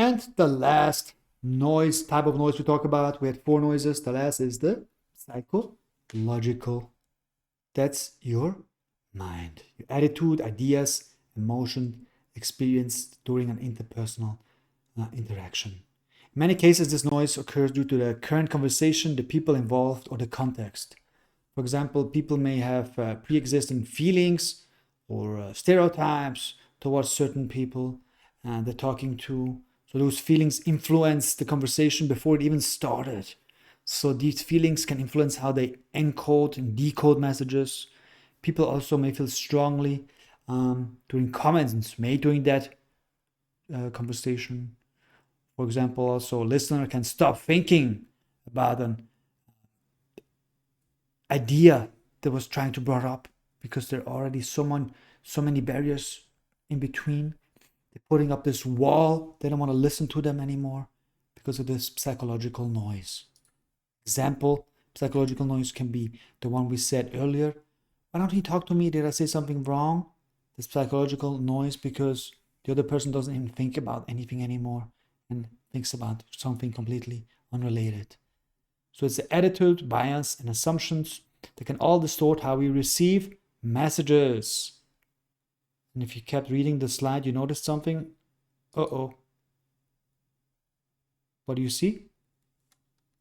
And the last noise, type of noise we talk about, we had 4 noises. The last is the psychological. That's your mind, your attitude, ideas, emotion, experience during an interpersonal interaction. In many cases, this noise occurs due to the current conversation, the people involved, or the context. For example, people may have pre-existing feelings or stereotypes towards certain people they're talking to. So those feelings influence the conversation before it even started. So these feelings can influence how they encode and decode messages. People also may feel strongly during comments made during that conversation. For example, also a listener can stop thinking about an idea that was trying to brought up because there are already so many barriers in between. They're putting up this wall. They don't want to listen to them anymore because of this psychological noise. Example, psychological noise can be the one we said earlier. Why don't he talk to me? Did I say something wrong? This psychological noise because the other person doesn't even think about anything anymore and thinks about something completely unrelated. So it's the attitude, bias, and assumptions that can all distort how we receive messages. And if you kept reading the slide, you noticed something. Uh-oh. What do you see?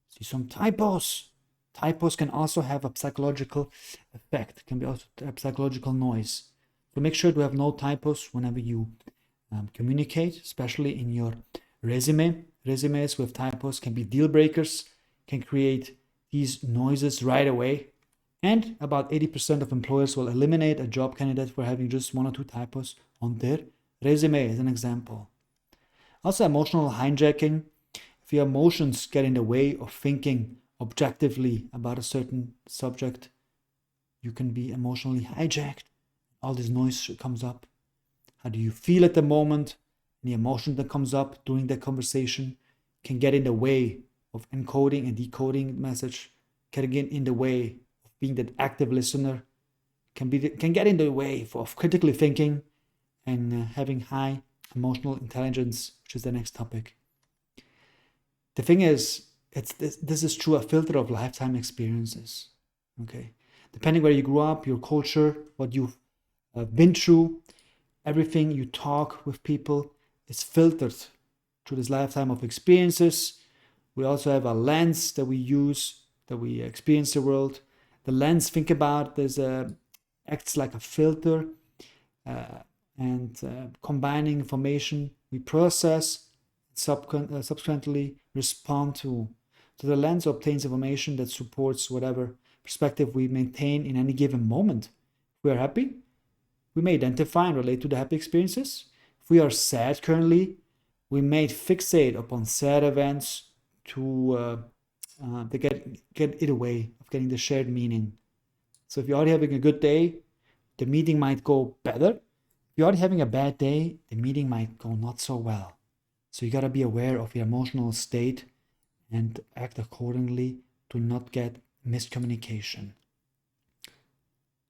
See some typos. Typos can also have a psychological effect, can be also a psychological noise. So make sure to have no typos whenever you communicate, especially in your resume. Resumes with typos can be deal breakers, can create these noises right away. And about 80% of employers will eliminate a job candidate for having just 1 or 2 typos on their resume, as an example. Also, emotional hijacking. If your emotions get in the way of thinking objectively about a certain subject, you can be emotionally hijacked. All this noise comes up. How do you feel at the moment? The emotion that comes up during that conversation can get in the way of encoding and decoding the message, can get in the way of being that active listener, can get in the way of critically thinking and having high emotional intelligence, which is the next topic. The thing is, this is through a filter of lifetime experiences. Okay, depending where you grew up, your culture, what you've been through, everything you talk with people is filtered through this lifetime of experiences. We also have a lens that we use, that we experience the world. The lens, think about, acts like a filter and combining information we process, subsequently respond to. So the lens obtains information that supports whatever perspective we maintain in any given moment. If we are happy, we may identify and relate to the happy experiences. If we are sad currently, we may fixate upon sad events to get it away of getting the shared meaning. So if you're already having a good day, the meeting might go better. If you're already having a bad day, the meeting might go not so well. So you got to be aware of your emotional state and act accordingly to not get miscommunication.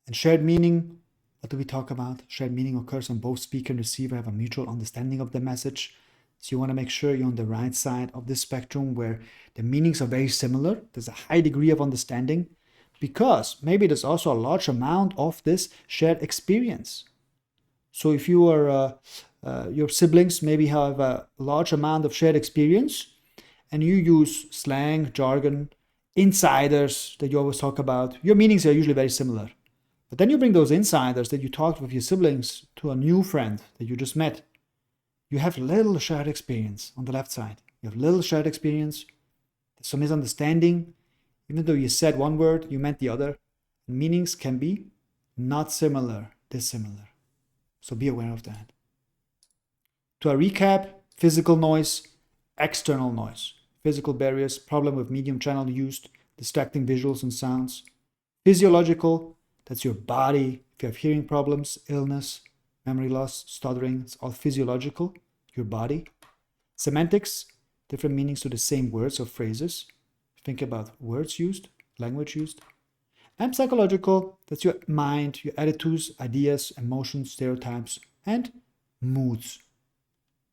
And shared meaning, what do we talk about? Shared meaning occurs when both speaker and receiver have a mutual understanding of the message. So you want to make sure you're on the right side of this spectrum where the meanings are very similar. There's a high degree of understanding because maybe there's also a large amount of this shared experience. So if you are your siblings maybe have a large amount of shared experience and you use slang, jargon, insiders that you always talk about, your meanings are usually very similar. But then you bring those insiders that you talked with your siblings to a new friend that you just met. You have little shared experience on the left side. You have little shared experience. There's some misunderstanding. Even though you said one word, you meant the other. Meanings can be not similar, dissimilar. So be aware of that. To a recap, physical noise, external noise. Physical barriers, problem with medium channel used, distracting visuals and sounds. Physiological, that's your body. If you have hearing problems, illness, memory loss, stuttering, it's all physiological, your body. Semantics, different meanings to the same words or phrases. Think about words used, language used. And psychological, that's your mind, your attitudes, ideas, emotions, stereotypes, and moods.